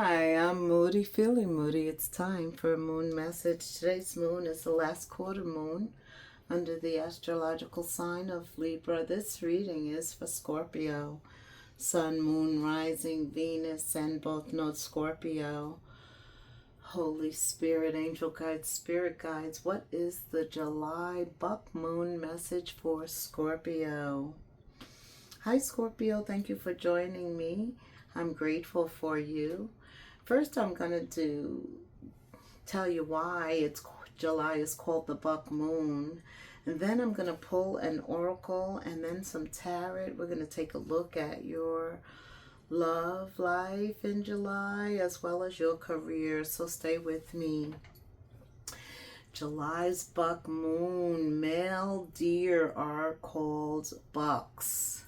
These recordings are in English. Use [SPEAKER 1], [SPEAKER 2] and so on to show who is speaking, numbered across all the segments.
[SPEAKER 1] Hi, I'm Moody, feeling moody. It's time for a moon message. Today's moon is the last quarter moon under the astrological sign of Libra. This reading is for Scorpio. Sun, Moon, Rising, Venus, and both nodes Scorpio. Holy Spirit, Angel Guides, Spirit Guides, what is the July buck moon message for Scorpio? Hi Scorpio, thank you for joining me. I'm grateful for you. First, I'm going to tell you why July is called the buck moon. And then I'm going to pull an oracle and then some tarot. We're going to take a look at your love life in July as well as your career. So stay with me. July's buck moon. Male deer are called bucks.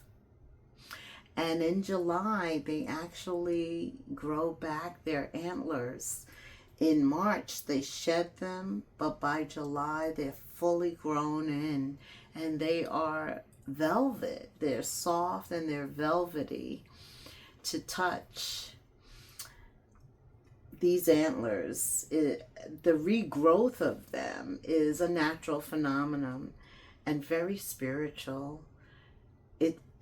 [SPEAKER 1] And in July, they actually grow back their antlers. In March, they shed them, but by July, they're fully grown in. And they are velvet. They're soft and they're velvety to touch. These antlers, the regrowth of them is a natural phenomenon and very spiritual.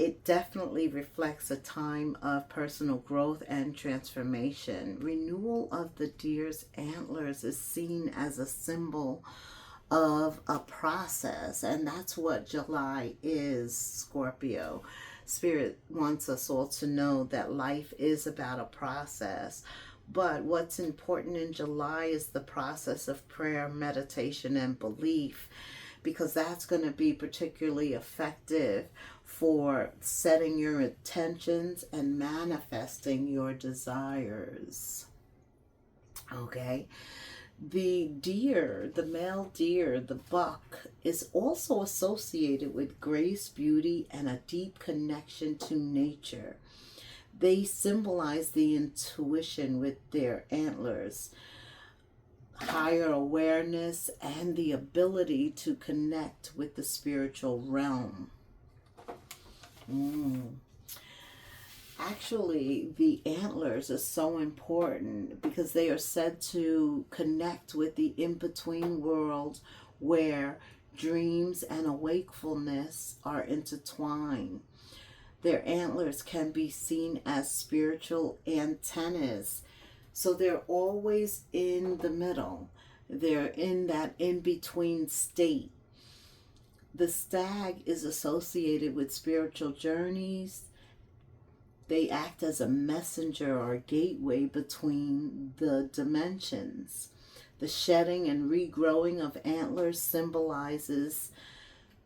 [SPEAKER 1] It definitely reflects a time of personal growth and transformation. Renewal of the deer's antlers is seen as a symbol of a process, and that's what July is, Scorpio. Spirit wants us all to know that life is about a process. But what's important in July is the process of prayer, meditation, and belief, because that's going to be particularly effective for setting your intentions and manifesting your desires. Okay? The deer, the male deer, the buck, is also associated with grace, beauty, and a deep connection to nature. They symbolize the intuition with their antlers, higher awareness, and the ability to connect with the spiritual realm. Actually, the antlers are so important because they are said to connect with the in-between world where dreams and wakefulness are intertwined. Their antlers can be seen as spiritual antennas. So they're always in the middle. They're in that in-between state. The stag is associated with spiritual journeys. They act as a messenger or gateway between the dimensions. The shedding and regrowing of antlers symbolizes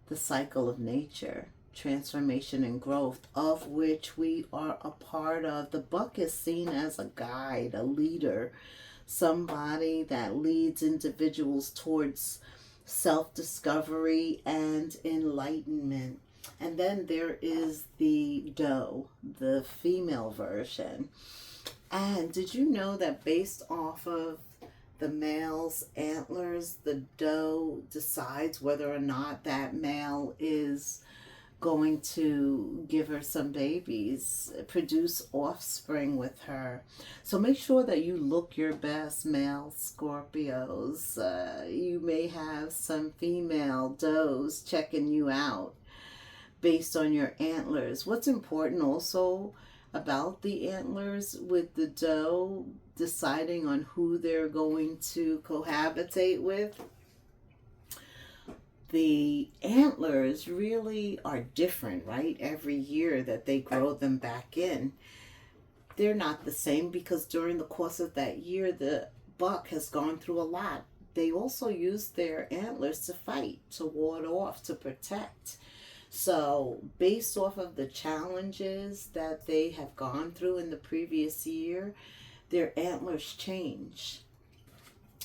[SPEAKER 1] the cycle of nature, transformation and growth, of which we are a part of. The buck is seen as a guide, a leader, somebody that leads individuals towards self-discovery and enlightenment. And then there is the doe, the female version. And did you know that based off of the male's antlers, the doe decides whether or not that male is going to give her some babies, produce offspring with her. So make sure that you look your best, male Scorpios. You may have some female does checking you out based on your antlers. What's important also about the antlers with the doe deciding on who they're going to cohabitate with, the antlers really are different, right? Every year that they grow them back in, they're not the same because during the course of that year, the buck has gone through a lot. They also use their antlers to fight, to ward off, to protect. So based off of the challenges that they have gone through in the previous year, their antlers change.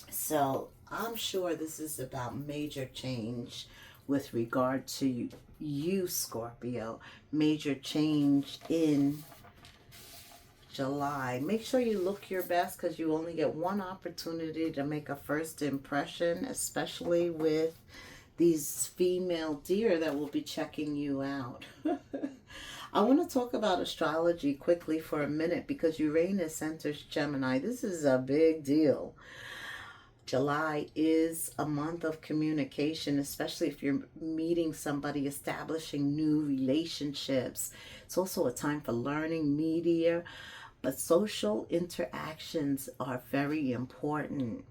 [SPEAKER 1] So I'm sure this is about major change with regard to you, Scorpio. Major change in July. Make sure you look your best because you only get one opportunity to make a first impression, especially with these female deer that will be checking you out. I want to talk about astrology quickly for a minute because Uranus enters Gemini. This is a big deal. July is a month of communication, especially if you're meeting somebody, establishing new relationships. It's also a time for learning media, but social interactions are very important.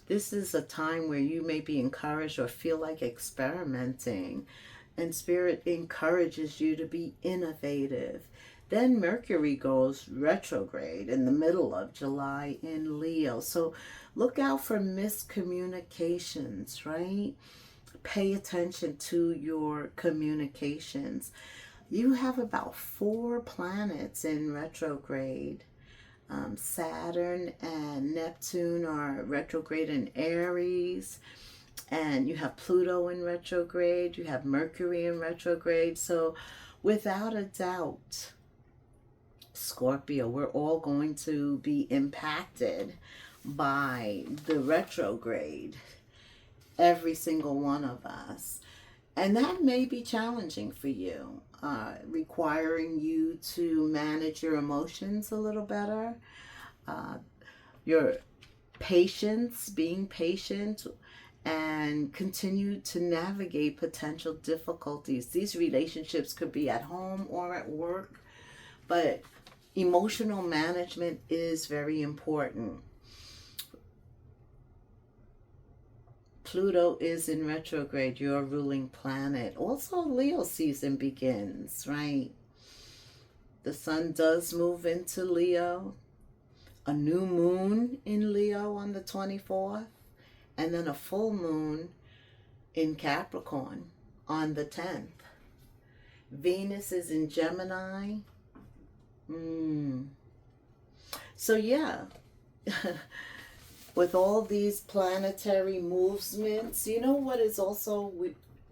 [SPEAKER 1] This is a time where you may be encouraged or feel like experimenting, and Spirit encourages you to be innovative. Then Mercury goes retrograde in the middle of July in Leo. So look out for miscommunications, right? Pay attention to your communications. You have about 4 planets in retrograde. Saturn and Neptune are retrograde in Aries. And you have Pluto in retrograde. You have Mercury in retrograde. So without a doubt, Scorpio, we're all going to be impacted by the retrograde. Every single one of us. And that may be challenging for you, requiring you to manage your emotions a little better, your patience, being patient, and continue to navigate potential difficulties. These relationships could be at home or at work, but emotional management is very important. Pluto is in retrograde, your ruling planet. Also, Leo season begins, right? The sun does move into Leo. A new moon in Leo on the 24th. And then a full moon in Capricorn on the 10th. Venus is in Gemini. So yeah. With all these planetary movements, you know what is also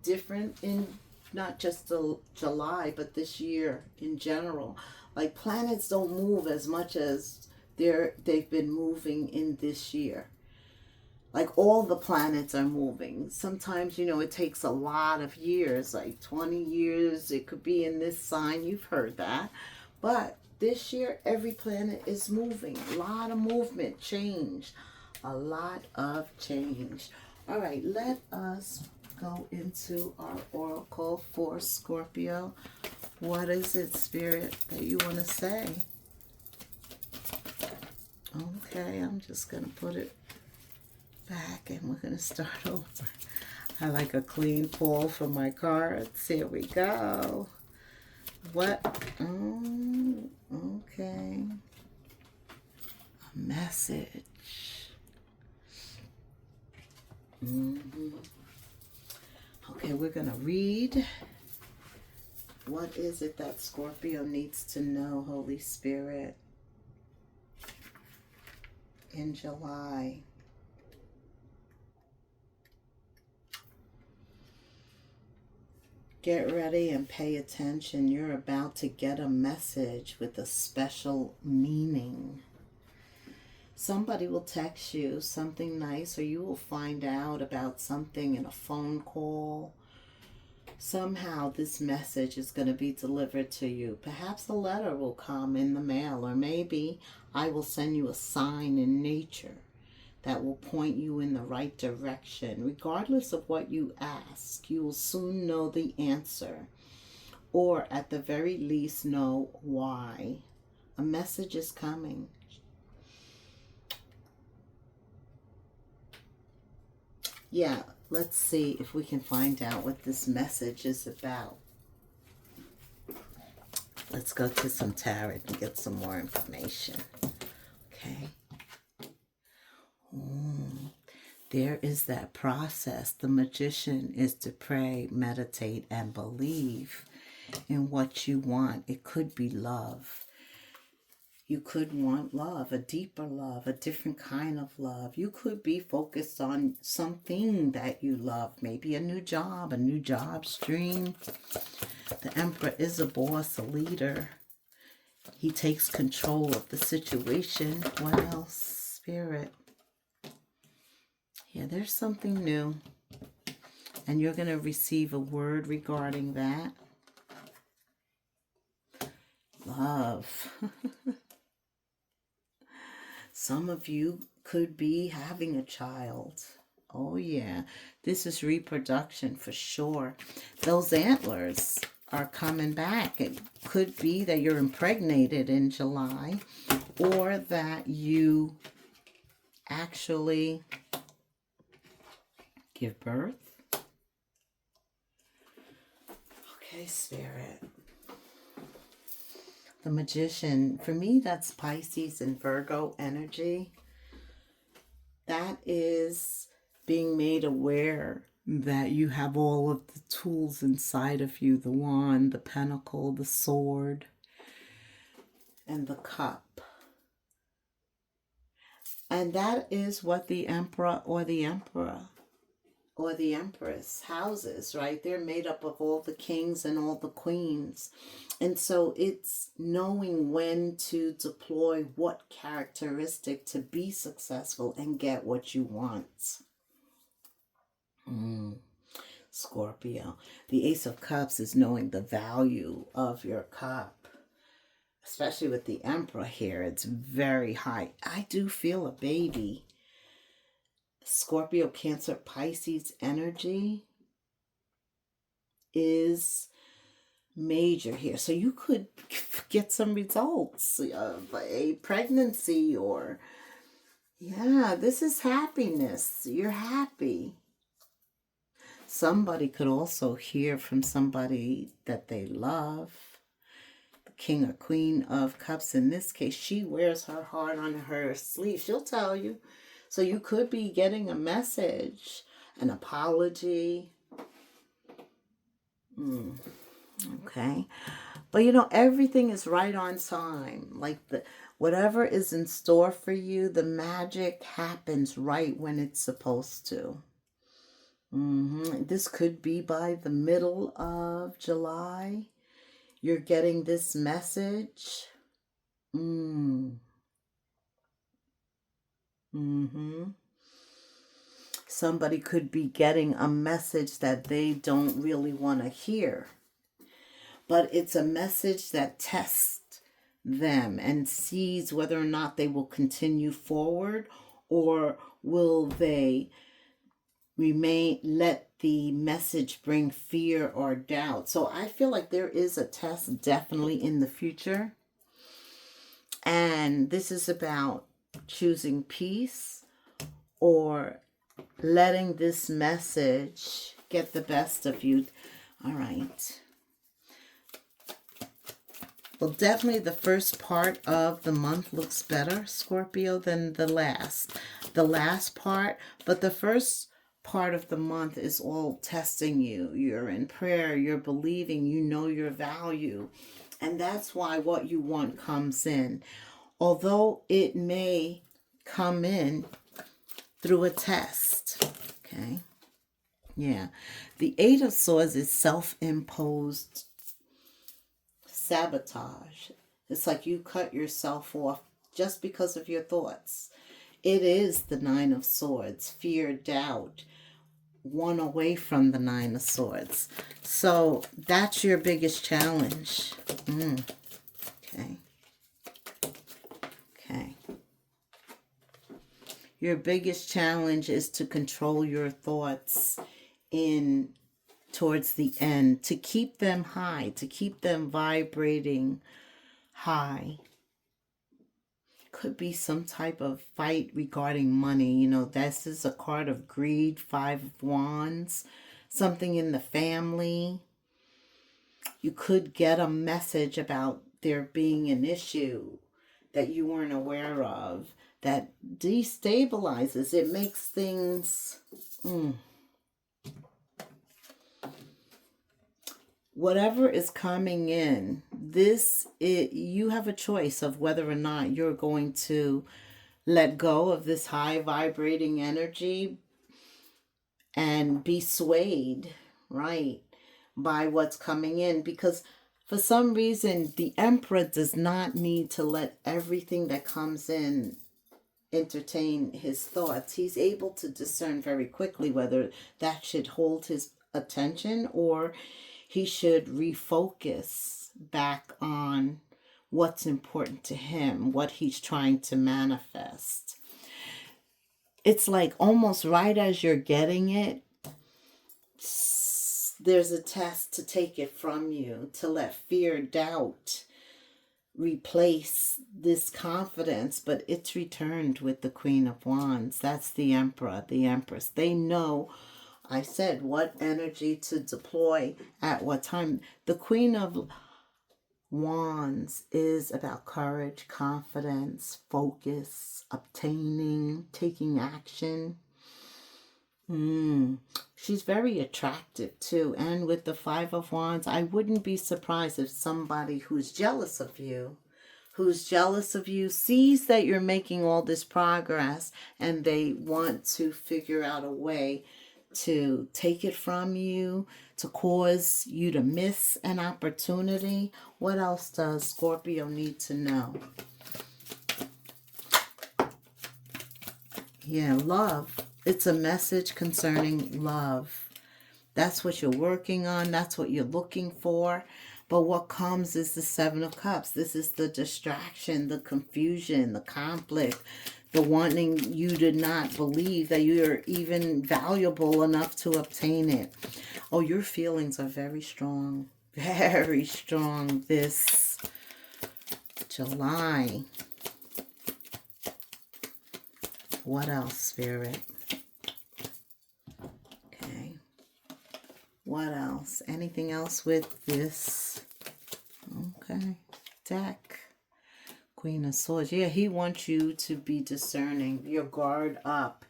[SPEAKER 1] different in not just July, but this year in general? Like planets don't move as much as they've been moving in this year. Like all the planets are moving. Sometimes, it takes a lot of years, like 20 years. It could be in this sign. You've heard that. But this year, every planet is moving. A lot of movement, change. A lot of change. All right, let us go into our oracle for Scorpio. What is it, Spirit, that you want to say? Okay, I'm just going to put it back and we're going to start over. I like a clean pull for my cards. Here we go. What? Oh, okay. A message. Okay, we're going to read. What is it that Scorpio needs to know, Holy Spirit, in July? Get ready and pay attention. You're about to get a message with a special meaning. Somebody will text you something nice, or you will find out about something in a phone call. Somehow this message is going to be delivered to you. Perhaps a letter will come in the mail, or maybe I will send you a sign in nature that will point you in the right direction. Regardless of what you ask, you will soon know the answer, or at the very least know why. A message is coming. Yeah, let's see if we can find out what this message is about. Let's go to some tarot and get some more information. Okay. There is that process. The magician is to pray, meditate, and believe in what you want. It could be love. You could want love, a deeper love, a different kind of love. You could be focused on something that you love, maybe a new job stream. The Emperor is a boss, a leader. He takes control of the situation. What else, Spirit? Yeah, there's something new. And you're going to receive a word regarding that. Love. Some of you could be having a child. Oh, yeah. This is reproduction for sure. Those antlers are coming back. It could be that you're impregnated in July, or that you actually give birth. Okay, Spirit. The Magician, for me, that's Pisces and Virgo energy. That is being made aware that you have all of the tools inside of you, the wand, the pentacle, the sword, and the cup. And that is what the emperor or the emperor or the empress houses, right? They're made up of all the kings and all the queens. And so it's knowing when to deploy what characteristic to be successful and get what you want. Scorpio. The Ace of Cups is knowing the value of your cup. Especially with the Emperor here, it's very high. I do feel a baby. Scorpio, Cancer, Pisces energy is major here. So you could get some results of a pregnancy, or, yeah, this is happiness. You're happy. Somebody could also hear from somebody that they love. The King or Queen of Cups, in this case, she wears her heart on her sleeve. She'll tell you. So you could be getting a message, an apology. Okay. But you know, everything is right on time. Like whatever is in store for you, the magic happens right when it's supposed to. This could be by the middle of July. You're getting this message. Somebody could be getting a message that they don't really want to hear. But it's a message that tests them and sees whether or not they will continue forward, or will they let the message bring fear or doubt. So I feel like there is a test definitely in the future. And this is about choosing peace or letting this message get the best of you. All right. Well, definitely the first part of the month looks better, Scorpio, than the last. The last part, but the first part of the month is all testing you. You're in prayer, you're believing, you know your value. And that's why what you want comes in. Although it may come in through a test. Okay? Yeah. The Eight of Swords is self-imposed sabotage. It's like you cut yourself off just because of your thoughts. It is the Nine of Swords, fear, doubt, one away from the Nine of Swords. So that's your biggest challenge. Okay. Okay. Your biggest challenge is to control your thoughts towards the end, to keep them high, to keep them vibrating high. Could be some type of fight regarding money. You know, this is a card of greed, Five of Wands, something in the family. You could get a message about there being an issue that you weren't aware of that destabilizes. It makes things... Whatever is coming in, you have a choice of whether or not you're going to let go of this high vibrating energy and be swayed, right, by what's coming in. Because for some reason, the Emperor does not need to let everything that comes in entertain his thoughts. He's able to discern very quickly whether that should hold his attention or he should refocus back on what's important to him, what he's trying to manifest. It's like almost right as you're getting it, there's a test to take it from you, to let fear, doubt replace this confidence, but it's returned with the Queen of Wands. That's the Emperor, the Empress. They know, I said, what energy to deploy at what time. The Queen of Wands is about courage, confidence, focus, obtaining, taking action. She's very attractive too. And with the Five of Wands, I wouldn't be surprised if somebody who's jealous of you, sees that you're making all this progress and they want to figure out a way to take it from you, to cause you to miss an opportunity. What else does Scorpio need to know? Yeah, love. It's a message concerning love. That's what you're working on. That's what you're looking for. But what comes is the Seven of Cups. This is the distraction, the confusion, the conflict, the wanting you to not believe that you're even valuable enough to obtain it. Oh, your feelings are very strong. Very strong this July. What else, Spirit? Okay. What else? Anything else with this? Okay. Deck. Queen of Swords. Yeah, he wants you to be discerning. Your guard up.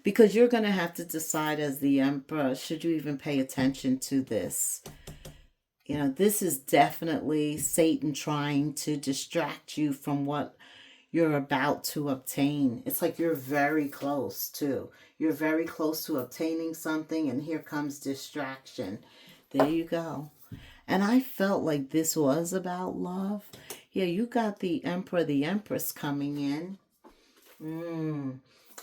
[SPEAKER 1] Because you're going to have to decide as the Emperor, should you even pay attention to this? You know, this is definitely Satan trying to distract you from what you're about to obtain. It's like you're very close to. You're very close to obtaining something, and here comes distraction. There you go. And I felt like this was about love. Yeah, you got the Emperor, the Empress coming in.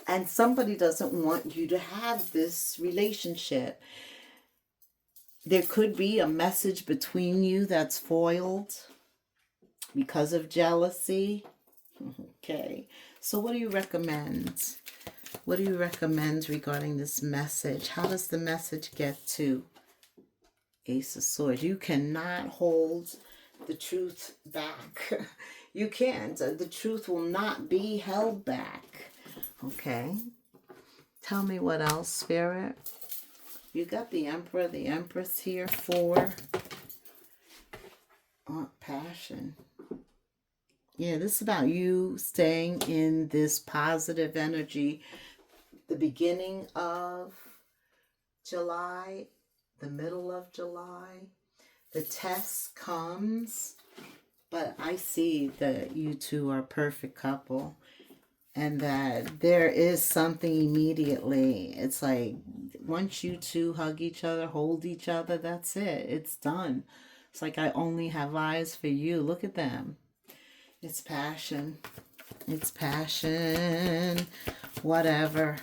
[SPEAKER 1] And somebody doesn't want you to have this relationship. There could be a message between you that's foiled because of jealousy. Okay, so what do you recommend? What do you recommend regarding this message? How does the message get to Ace of Swords? You cannot hold the truth back. You can't. The truth will not be held back. Okay. Tell me what else, Spirit. You got the Emperor, the Empress here for passion. Yeah, this is about you staying in this positive energy. The beginning of July, the middle of July, the test comes, but I see that you two are a perfect couple and that there is something immediately. It's like once you two hug each other, hold each other, that's it. It's done. It's like I only have eyes for you. Look at them. It's passion. It's passion. Whatever.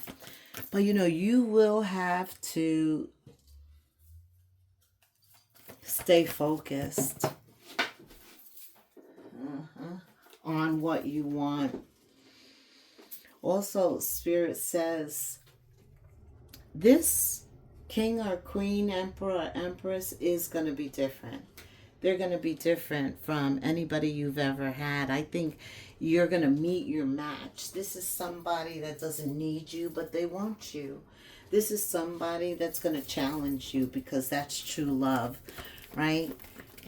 [SPEAKER 1] But you know, you will have to stay focused on what you want. Also, Spirit says this king or queen, emperor or empress is going to be different. They're going to be different from anybody you've ever had. I think you're going to meet your match. This is somebody that doesn't need you, but they want you. This is somebody that's going to challenge you because that's true love, right?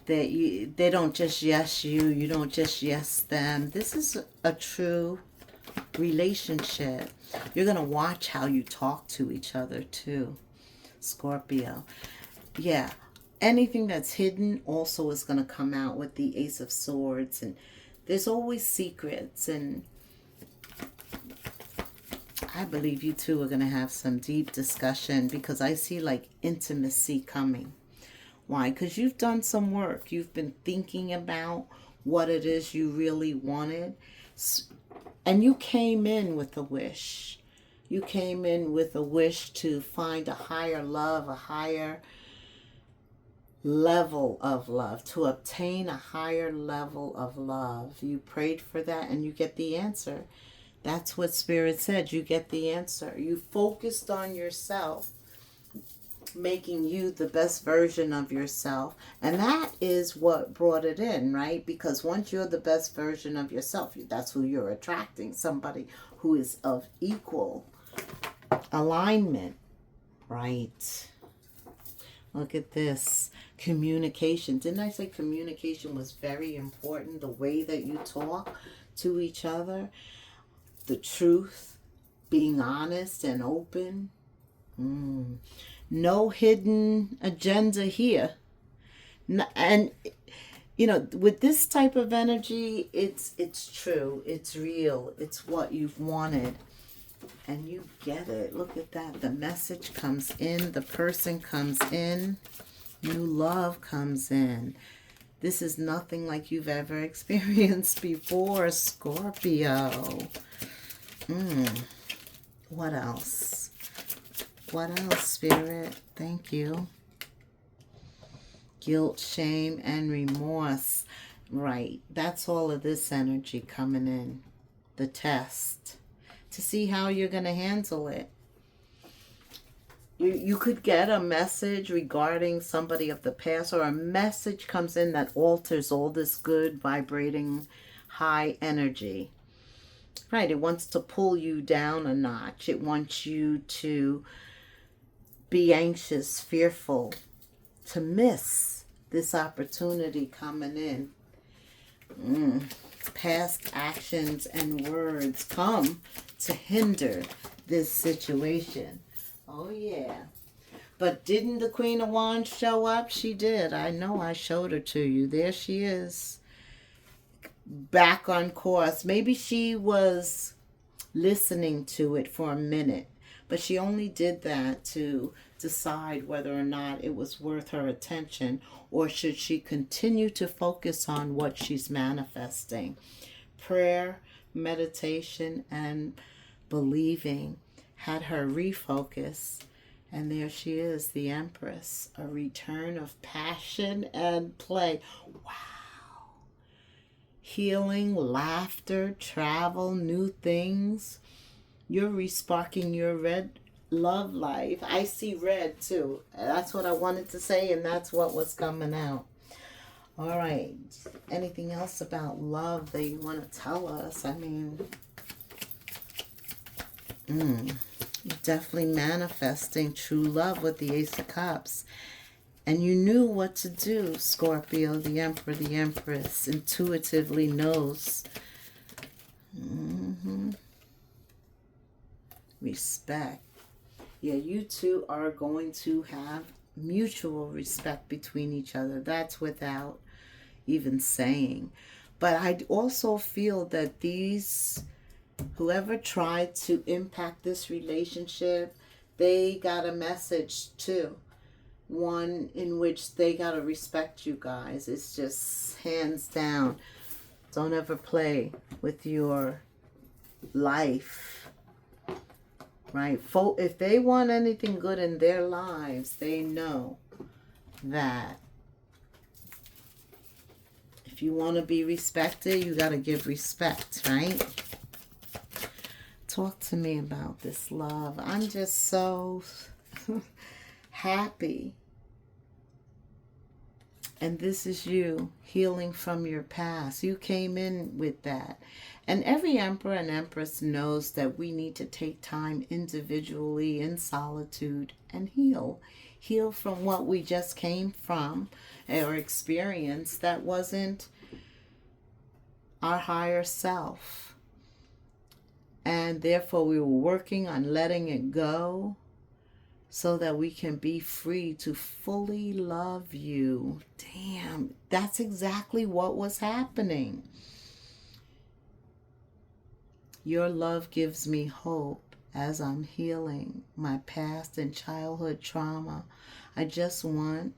[SPEAKER 1] That they don't just yes you, you don't just yes them. This is a true relationship. You're going to watch how you talk to each other too, Scorpio. Yeah. Anything that's hidden also is going to come out with the Ace of Swords. And there's always secrets. And I believe you two are going to have some deep discussion because I see like intimacy coming. Why? Because you've done some work. You've been thinking about what it is you really wanted. And you came in with a wish. You came in with a wish to find a higher love, a higher level of love, to obtain a higher level of love. You prayed for that and you get the answer. That's what Spirit said. You get the answer. You focused on yourself, making you the best version of yourself. And that is what brought it in, right? Because once you're the best version of yourself, that's who you're attracting. Somebody who is of equal alignment, right? Look at this. Communication. Didn't I say communication was very important? The way that you talk to each other. The truth. Being honest and open. No hidden agenda here. And, you know, with this type of energy, it's true. It's real. It's what you've wanted. And you get it. Look at that. The message comes in. The person comes in. New love comes in. This is nothing like you've ever experienced before, Scorpio. What else? What else, Spirit? Thank you. Guilt, shame, and remorse. Right. That's all of this energy coming in. The test. To see how you're going to handle it. You could get a message regarding somebody of the past, or a message comes in that alters all this good, vibrating, high energy. Right, it wants to pull you down a notch. It wants you to be anxious, fearful, to miss this opportunity coming in. Past actions and words come to hinder this situation. Oh, yeah. But didn't the Queen of Wands show up? She did. I know I showed her to you. There she is. Back on course. Maybe she was listening to it for a minute, but she only did that to decide whether or not it was worth her attention, or should she continue to focus on what she's manifesting. Prayer, meditation, and believing had her refocus, and there she is, the Empress, a return of passion and play. Wow. Healing, laughter, travel, new things. You're resparking your red love life. I see red too. That's what I wanted to say, and that's what was coming out. All right. Anything else about love that you want to tell us? I mean, you're definitely manifesting true love with the Ace of Cups. And you knew what to do, Scorpio. The Emperor, the Empress intuitively knows. Respect. Yeah, you two are going to have mutual respect between each other. That's without even saying. But I also feel that whoever tried to impact this relationship, they got a message too. One in which they got to respect you guys. It's just hands down. Don't ever play with your life. Right? If they want anything good in their lives, they know that if you want to be respected, you got to give respect, right? Talk to me about this love. I'm just so happy. And this is you healing from your past. You came in with that. And every emperor and empress knows that we need to take time individually in solitude and heal. Heal from what we just came from or experienced that wasn't our higher self. And therefore we were working on letting it go, so that we can be free to fully love you. Damn, that's exactly what was happening. Your love gives me hope as I'm healing my past and childhood trauma. I just want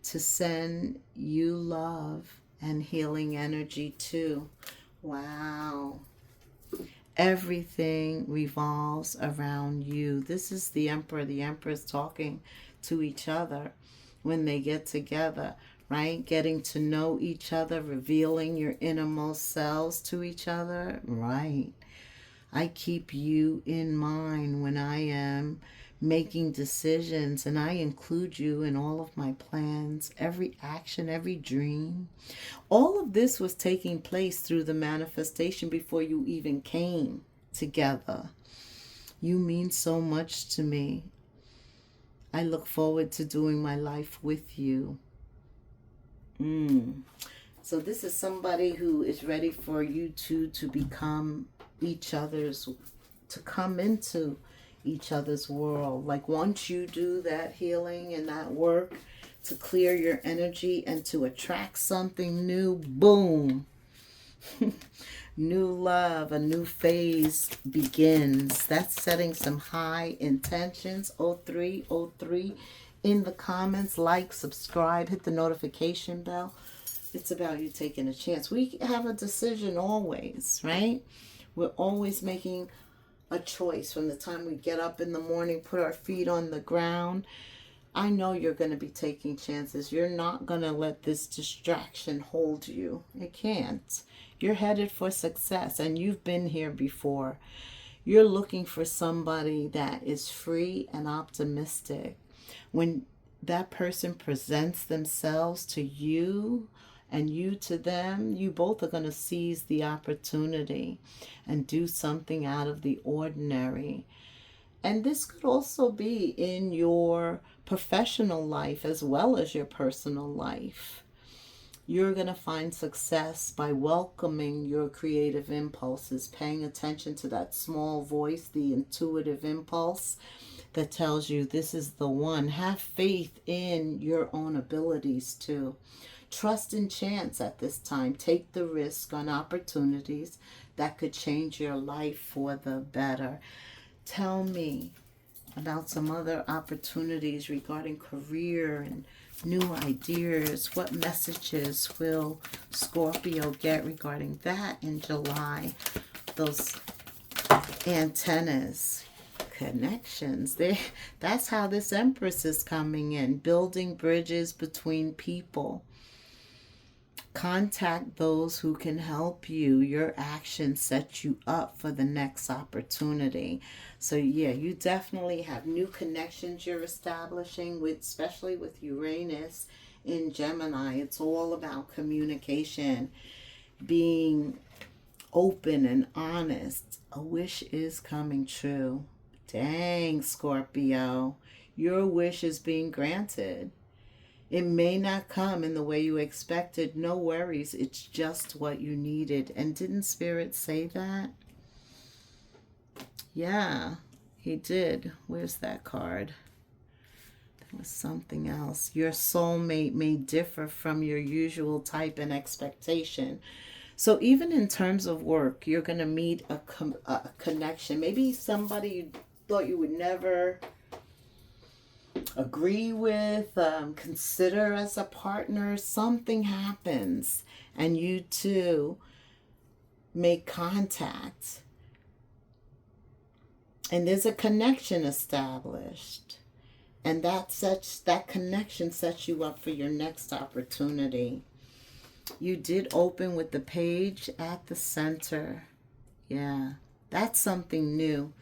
[SPEAKER 1] to send you love and healing energy too. Wow. Everything revolves around you. This is the Emperor, the Empress talking to each other. when they get together, right? Getting to know each other, revealing your innermost selves to each other, right? I keep you in mind when I am making decisions, and I include you in all of my plans, every action, every dream. All of this was taking place through the manifestation before you even came together. You mean so much to me. I look forward to doing my life with you. So this is somebody who is ready for you two to become each other's, to come into each other's world. Like once you do that healing and that work to clear your energy and to attract something new, boom. New love, a new phase begins. That's setting some high intentions. 0303 in the comments. Like, subscribe, hit the notification bell. It's about you taking a chance. We have a decision always, right? We're always making a choice from the time we get up in the morning, put our feet on the ground. I know you're going to be taking chances. You're not going to let this distraction hold you. It can't. You're headed for success, and you've been here before. You're looking for somebody that is free and optimistic. When that person presents themselves to you and you to them, you both are going to seize the opportunity and do something out of the ordinary. And this could also be in your professional life as well as your personal life. You're going to find success by welcoming your creative impulses, paying attention to that small voice, the intuitive impulse that tells you this is the one. Have faith in your own abilities too. Trust in chance at this time. Take the risk on opportunities that could change your life for the better. Tell me about some other opportunities regarding career and new ideas. What messages will Scorpio get regarding that in July? Those antennas, connections. That's how this Empress is coming in. Building bridges between people. Contact those who can help you. Your actions set you up for the next opportunity. So yeah, you definitely have new connections you're establishing with, especially with Uranus in Gemini. It's all about communication, being open and honest. A wish is coming true. Dang, Scorpio, your wish is being granted. It may not come in the way you expected. No worries. It's just what you needed. And didn't Spirit say that? Yeah, he did. Where's that card? There was something else. Your soulmate may differ from your usual type and expectation. So even in terms of work, you're going to meet a connection. Maybe somebody you thought you would never agree with, consider as a partner. Something happens and you two make contact and there's a connection established, and that connection sets you up for your next opportunity. You did open with the page at the center. Yeah, that's something new.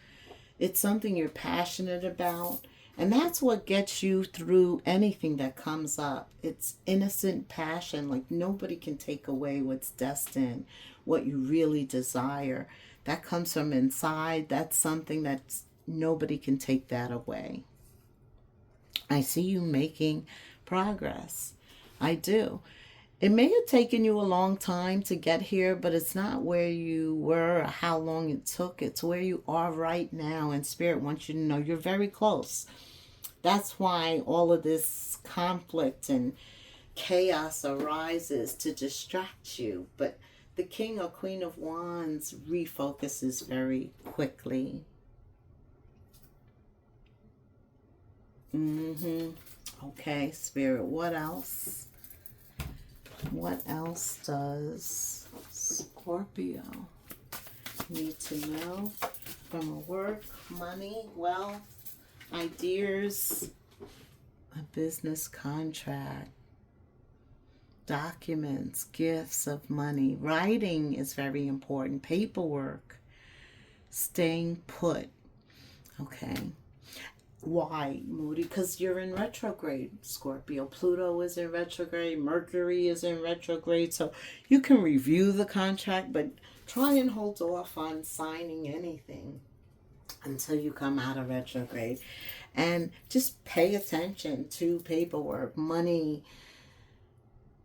[SPEAKER 1] It's something you're passionate about. And that's what gets you through anything that comes up. It's innocent passion. Like nobody can take away what's destined, what you really desire. That comes from inside. That's something that nobody can take that away. I see you making progress. I do. It may have taken you a long time to get here, but it's not where you were or how long it took. It's where you are right now. And Spirit wants you to know you're very close. That's why all of this conflict and chaos arises, to distract you. But the King or Queen of Wands refocuses very quickly. Okay, Spirit, what else? What else does Scorpio need to know from a work, money, wealth, ideas, a business contract, documents, gifts of money. Writing is very important. Paperwork, staying put. Okay. Why, Moody? Because you're in retrograde, Scorpio. Pluto is in retrograde. Mercury is in retrograde. So you can review the contract, but try and hold off on signing anything until you come out of retrograde. And just pay attention to paperwork, money,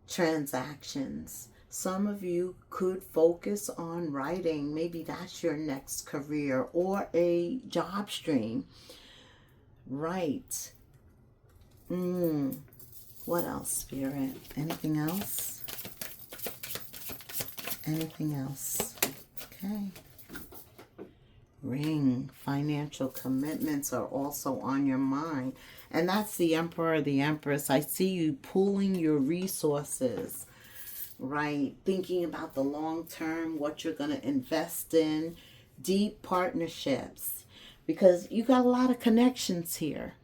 [SPEAKER 1] transactions. Some of you could focus on writing. Maybe that's your next career or a job stream. Right. What else, Spirit? Anything else? Anything else? Okay. Ring. Financial commitments are also on your mind. And that's the Emperor, the Empress. I see you pooling your resources, right? Thinking about the long term, what you're going to invest in, deep partnerships, because you got a lot of connections here.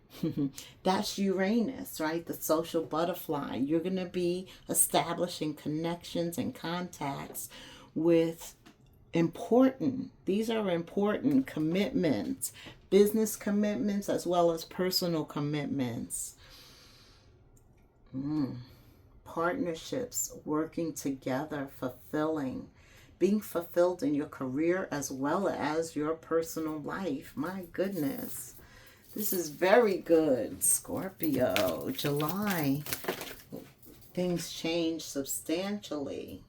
[SPEAKER 1] That's Uranus, right? The social butterfly. You're going to be establishing connections and contacts with these are important commitments, business commitments as well as personal commitments. Partnerships, working together, fulfilling, being fulfilled in your career as well as your personal life. My goodness. This is very good, Scorpio. July, things change substantially.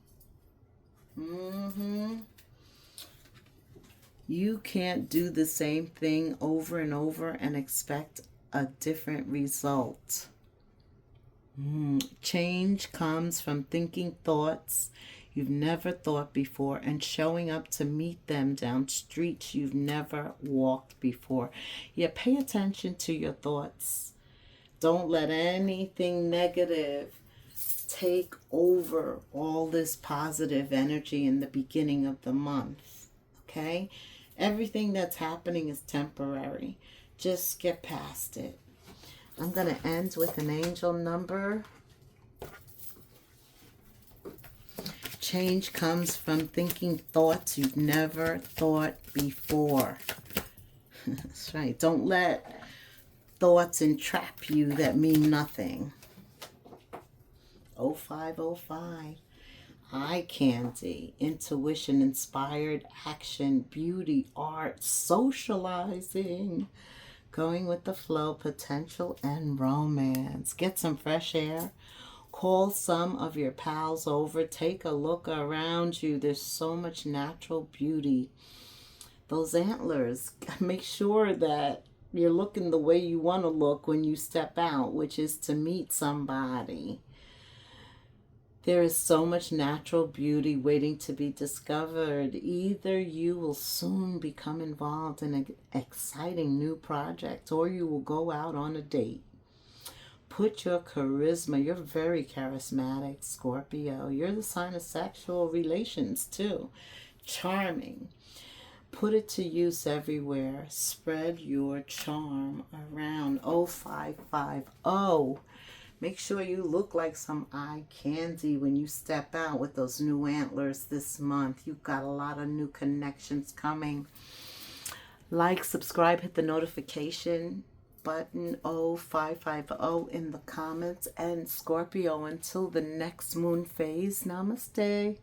[SPEAKER 1] You can't do the same thing over and over and expect a different result. Change comes from thinking thoughts you've never thought before and showing up to meet them down streets you've never walked before. Yeah, pay attention to your thoughts. Don't let anything negative take over all this positive energy in the beginning of the month. Okay? Everything that's happening is temporary. Just get past it. I'm going to end with an angel number. Change comes from thinking thoughts you've never thought before. That's right. Don't let thoughts entrap you that mean nothing. 0505. Eye candy, intuition, inspired action, beauty, art, socializing, going with the flow, potential, and romance. Get some fresh air. Call some of your pals over. Take a look around you. There's so much natural beauty. Those antlers, make sure that you're looking the way you want to look when you step out, which is to meet somebody. There is so much natural beauty waiting to be discovered. Either you will soon become involved in an exciting new project, or you will go out on a date. Put your charisma. You're very charismatic, Scorpio. You're the sign of sexual relations, too. Charming. Put it to use everywhere. Spread your charm around. 0550. Make sure you look like some eye candy when you step out with those new antlers this month. You've got a lot of new connections coming. Like, subscribe, hit the notification button 0550 in the comments. And Scorpio, until the next moon phase, namaste.